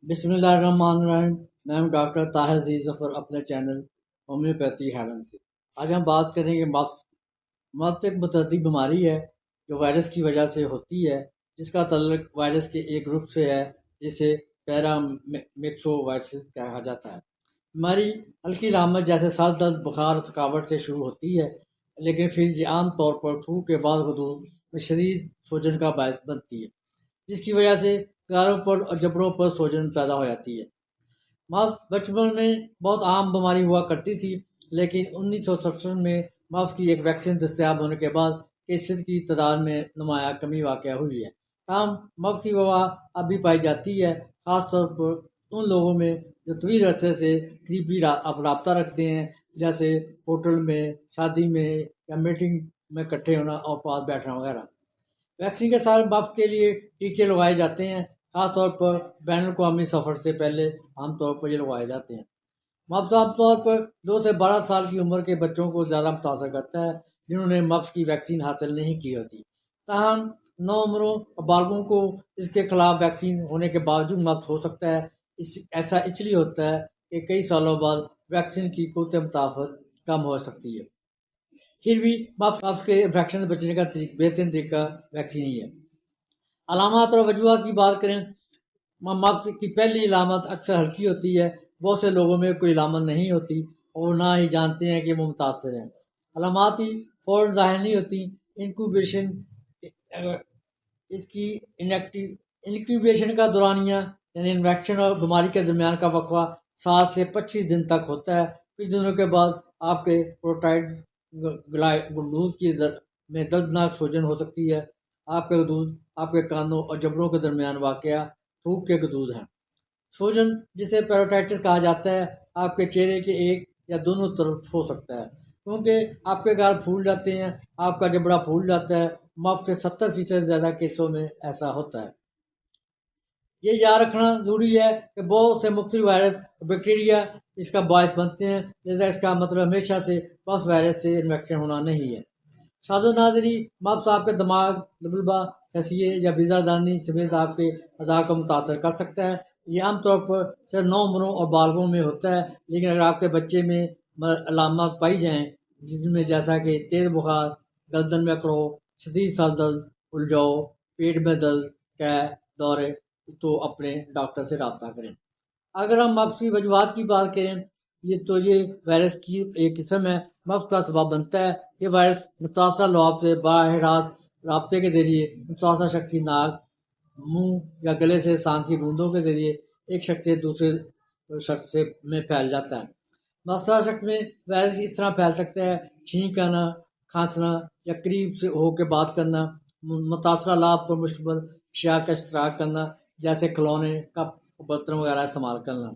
بسم اللہ الرحمن الرحیم۔ میں ہوں ڈاکٹر طاہر عزیز ظفر اپنے چینل ہومیوپیتھی ہیون سے۔ آج ہم بات کریں گے مفت ایک متعدی بیماری ہے جو وائرس کی وجہ سے ہوتی ہے، جس کا تعلق وائرس کے ایک گروپ سے ہے جسے پیرامیکسو وائرس کہا جاتا ہے۔ بیماری ہلکی علامت جیسے سر درد، بخار اور تھکاوٹ سے شروع ہوتی ہے، لیکن پھر یہ عام طور پر تھوک کے بعد غدود میں شدید سوجن کا باعث بنتی ہے، جس کی وجہ سے گالوں پر اور جبڑوں پر سوجن پیدا ہو جاتی ہے۔ بچپن میں بہت عام بیماری ہوا کرتی تھی، لیکن 1967 میں مفت کی ایک ویکسین دستیاب ہونے کے بعد کیسز کی تعداد میں نمایاں کمی واقع ہوئی ہے۔ تاہم مفت کی وبا اب بھی پائی جاتی ہے، خاص طور پر ان لوگوں میں جو طویل عرصے سے قریبی رابطہ رکھتے ہیں، جیسے ہوٹل میں، شادی میں یا میٹنگ میں اکٹھے ہونا اور پاس بیٹھنا وغیرہ۔ ویکسین کے ساتھ مفت کے لیے ٹیکے لگوائے جاتے ہیں، خاص طور پر بین الاقوامی سفر سے پہلے عام طور پر یہ لگوائے جاتے ہیں۔ مفت عام طور پر 2 سے 12 سال کی عمر کے بچوں کو زیادہ متاثر کرتا ہے جنہوں نے مفت کی ویکسین حاصل نہیں کی ہوتی۔ تاہم نوعمروں اور بالغوں کو اس کے خلاف ویکسین ہونے کے باوجود مفت ہو سکتا ہے۔ ایسا اس لیے ہوتا ہے کہ کئی سالوں بعد ویکسین کی قوت مدافعت کم ہو سکتی ہے۔ پھر بھی مفت کے انفیکشن سے بچنے کا بہترین طریقہ ویکسین ہی ہے۔ علامات اور وجوہات کی بات کریں، مفت کی پہلی علامت اکثر ہلکی ہوتی ہے۔ بہت سے لوگوں میں کوئی علامت نہیں ہوتی اور نہ ہی جانتے ہیں کہ وہ متاثر ہیں۔ علامات ہی فوراً ظاہر نہیں ہوتی۔ انکیوبیشن کا دورانیہ یعنی انفیکشن اور بیماری کے درمیان کا وقفہ 7 سے 25 دن تک ہوتا ہے۔ کچھ دنوں کے بعد آپ کے پروٹائڈ غدود کی میں دردناک سوجن ہو سکتی ہے۔ آپ کے غدود آپ کے کانوں اور جبڑوں کے درمیان واقع تھوک کے غدود ہیں۔ سوجن جسے پیروٹائٹس کہا جاتا ہے آپ کے چہرے کے ایک یا دونوں طرف ہو سکتا ہے، کیونکہ آپ کے گال پھول جاتے ہیں، آپ کا جبڑا پھول جاتا ہے۔ مفت سے 70% زیادہ کیسوں میں ایسا ہوتا ہے۔ یہ یاد رکھنا ضروری ہے کہ بہت سے مختلف وائرس اور بیکٹیریا اس کا باعث بنتے ہیں، لہذا اس کا مطلب ہمیشہ سے بس وائرس سے انفیکشن ہونا نہیں ہے۔ ساز و ناظری، مفت آپ کے دماغ، لبلبہ، خصیے یا بیضہ دانی سمیت آپ کے اعضاء کو متاثر کر سکتا ہے۔ یہ عام طور پر صرف نوعمروں اور بالغوں میں ہوتا ہے، لیکن اگر آپ کے بچے میں علامات پائی جائیں جن میں جیسا کہ تیز بخار، گردن میں اکڑو، شدید سر درد، الجھاؤ، پیٹ میں درد، قے، دورے، تو اپنے ڈاکٹر سے رابطہ کریں۔ اگر ہم مفت کی وجوہات کی بات کریں، یہ وائرس کی ایک قسم ہے۔ مفت کا سبب بنتا ہے کہ وائرس متاثرہ لعاب سے براہ راست رابطے کے ذریعے متاثرہ شخص کی ناک، منہ یا گلے سے سانس کی بوندوں کے ذریعے ایک شخص سے دوسرے شخص میں پھیل جاتا ہے۔ متاثرہ شخص میں وائرس اس طرح پھیل سکتا ہے: چھینک آنا، کھانسنا یا قریب سے ہو کے بات کرنا، متاثرہ لعاب پر مشتمل اشیاء کا اشتراک کرنا جیسے کھلونے، کپ، برتن وغیرہ استعمال کرنا،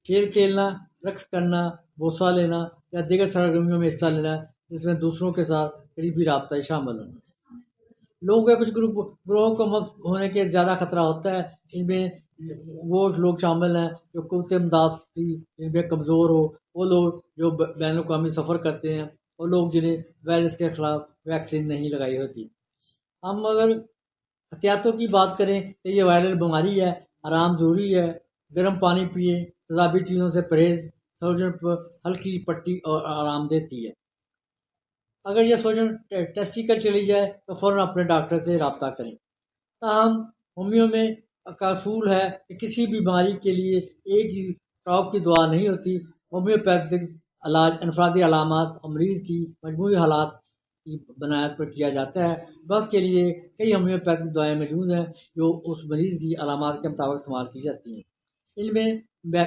کھیل کھیلنا، رقص کرنا، بوسہ لینا یا دیگر سرگرمیوں میں حصہ لینا جس میں دوسروں کے ساتھ قریبی رابطہ شامل ہو۔ لوگوں کے کچھ گروہوں کو مفت ہونے کے زیادہ خطرہ ہوتا ہے۔ ان میں وہ لوگ شامل ہیں جو قوت مدافعتی ان میں کمزور ہو، وہ لوگ جو بین الاقوامی سفر کرتے ہیں، اور لوگ جنہیں وائرس کے خلاف ویکسین نہیں لگائی ہوتی۔ ہم اگر احتیاطوں کی بات کریں تو یہ وائرل بیماری ہے، آرام ضروری ہے، گرم پانی پیے، تیزابی چیزوں سے پرہیز، سوجن پر ہلکی پٹی اور آرام دیتی ہے۔ اگر یہ سوجن ٹیسٹیکل چلی جائے تو فوراً اپنے ڈاکٹر سے رابطہ کریں۔ تاہم ہومیو میں کا اصول ہے کہ کسی بھی بیماری کے لیے ایک ہی ٹاپ کی دوا نہیں ہوتی۔ ہومیوپیتھک علاج انفرادی علامات اور مریض کی مجموعی حالات کی بنیاد پر کیا جاتا ہے۔ بس کے لیے کئی ہومیوپیتھک دوائیں موجود ہیں جو اس مریض کی علامات کے مطابق استعمال کی جاتی ہیں۔ ان میں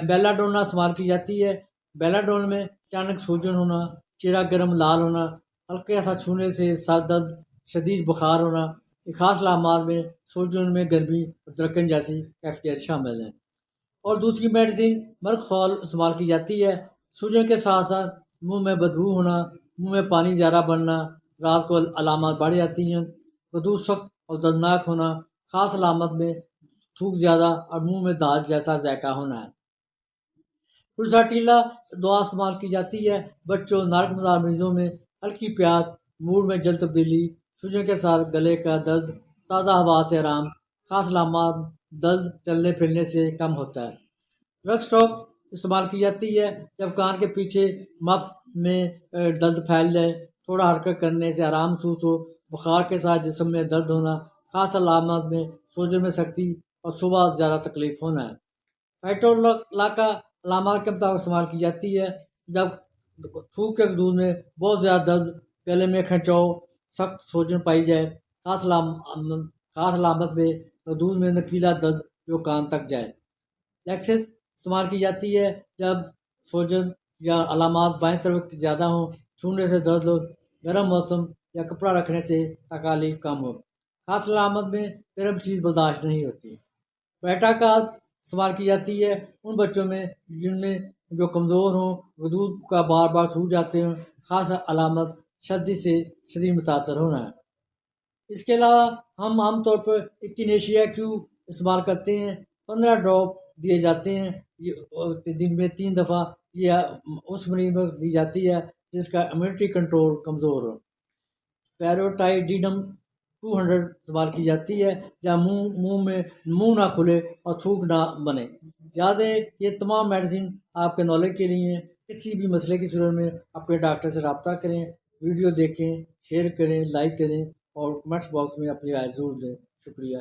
بیلاڈونا استعمال کی جاتی ہے۔ بیلاڈون میں اچانک سوجن ہونا، چہرہ گرم لال ہونا، ہلکے سا چھونے سے سر درد، شدید بخار ہونا۔ خاص علامات میں سوجن میں گرمی اور درکن جیسی کیفیت شامل ہیں۔ اور دوسری میڈیسن مرخول استعمال کی جاتی ہے۔ سوجن کے ساتھ ساتھ منہ میں بدبو ہونا، منہ میں پانی زیادہ بڑھنا، رات کو علامات بڑھ جاتی ہیں۔ غدود سخت اور دردناک ہونا، خاص علامت میں تھوک زیادہ اور منہ میں داغ جیسا ذائقہ ہونا ہے۔ پلساٹیلا دوا استعمال کی جاتی ہے۔ بچوں، نارک مزاج مریضوں میں ہلکی پیاس، موڈ میں جلد تبدیلی، سوجن کے ساتھ گلے کا درد، تازہ ہوا سے آرام، خاص علامات درد چلنے پھرنے سے کم ہوتا ہے۔ ڈرگ اسٹاک استعمال کی جاتی ہے جب کان کے پیچھے مفت میں درد پھیل جائے، تھوڑا حرکت کرنے سے آرام محسوس ہو، بخار کے ساتھ جسم میں درد ہونا، خاص علامات میں سوجن میں سختی اور صبح زیادہ تکلیف ہونا ہے۔ فائٹولاکا علامات کے مطابق استعمال کی جاتی ہے جب تھوک کے دودھ میں بہت زیادہ درد، گلے میں کھنچاؤ، سخت سوجن پائی جائے۔ خاص علامت میں دودھ میں نکیلا درد جو کان تک جائے۔ لیکسس استعمال کی جاتی ہے جب سوجن یا علامات بائیں طرف زیادہ ہوں، چھونے سے درد ہو، گرم موسم یا کپڑا رکھنے سے تکالیف کم ہو۔ خاص علامت میں گرم چیز برداشت نہیں ہوتی۔ بیٹا کار استعمال کی جاتی ہے ان بچوں میں جن میں جو کمزور ہوں، غدود کا بار بار سوج جاتے ہوں۔ خاص علامت شدید سے شدید متاثر ہونا ہے۔ اس کے علاوہ ہم عام طور پر ایکینیشیا کیو استعمال کرتے ہیں۔ 15 ڈراپ دیے جاتے ہیں دن میں 3 دفعہ۔ یہ اس مریض میں دی جاتی ہے جس کا امیونٹی کنٹرول کمزور ہو۔ پیروٹائڈینم 200 استعمال کی جاتی ہے جہاں منہ نہ کھلے اور تھوک نہ بنے۔ یاد ہے یہ تمام میڈیسن آپ کے نالج کے لیے ہیں۔ کسی بھی مسئلے کی صورت میں اپنے ڈاکٹر سے رابطہ کریں، ویڈیو دیکھیں، شیئر کریں، لائک کریں اور کمنٹس باکس میں اپنی رائے ضرور دیں۔ شکریہ۔